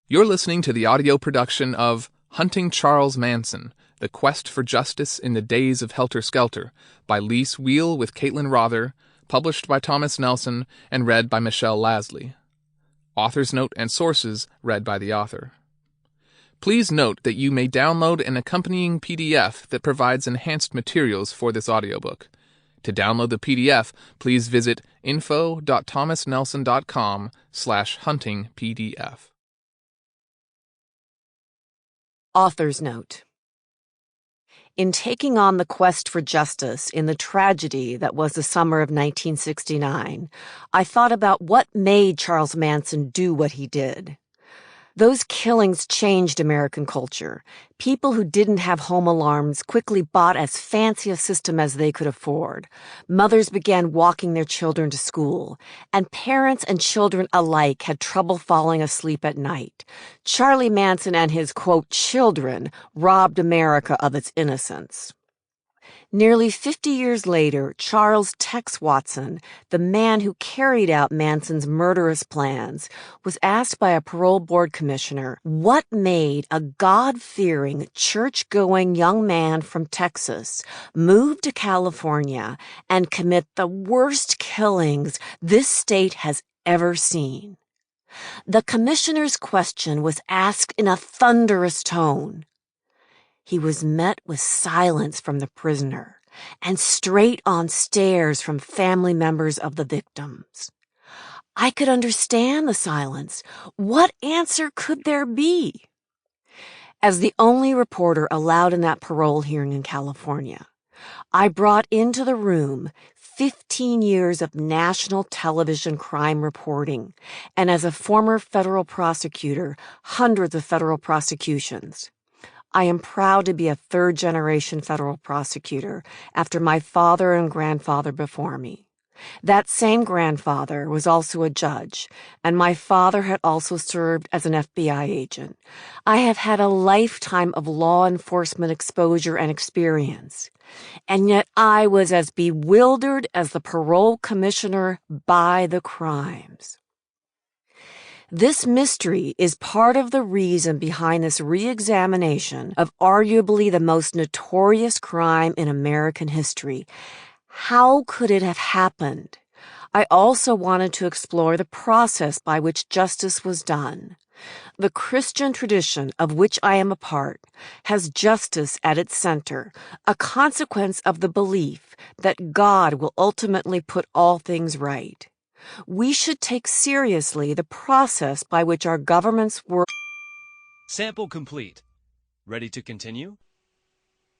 You're listening to the audio production of Hunting Charles Manson, The Quest for Justice in the Days of Helter Skelter by Lis Wiehl with Caitlin Rother, published by Thomas Nelson and read by Michelle Lasley. Author's note and sources read by the author. Please note that you may download an accompanying PDF that provides enhanced materials for this audiobook. To download the PDF, please visit info.thomasnelson.com/huntingpdf. Author's note. In taking on the quest for justice in the tragedy that was the summer of 1969, I thought about what made Charles Manson do what he did. Those killings changed American culture. People who didn't have home alarms quickly bought as fancy a system as they could afford. Mothers began walking their children to school, and parents and children alike had trouble falling asleep at night. Charlie Manson and his, quote, children robbed America of its innocence. Nearly 50 years later, Charles Tex Watson, the man who carried out Manson's murderous plans, was asked by a parole board commissioner what made a God-fearing, church-going young man from Texas move to California and commit the worst killings this state has ever seen. The commissioner's question was asked in a thunderous tone. He was met with silence from the prisoner and straight-on stares from family members of the victims. I could understand the silence. What answer could there be? As the only reporter allowed in that parole hearing in California, I brought into the room 15 years of national television crime reporting, and as a former federal prosecutor, hundreds of federal prosecutions. I am proud to be a third-generation federal prosecutor after my father and grandfather before me. That same grandfather was also a judge, and my father had also served as an FBI agent. I have had a lifetime of law enforcement exposure and experience, and yet I was as bewildered as the parole commissioner by the crimes. This mystery is part of the reason behind this re-examination of arguably the most notorious crime in American history. How could it have happened? I also wanted to explore the process by which justice was done. The Christian tradition of which I am a part has justice at its center, a consequence of the belief that God will ultimately put all things right. We should take seriously the process by which our governments work. Sample complete. Ready to continue?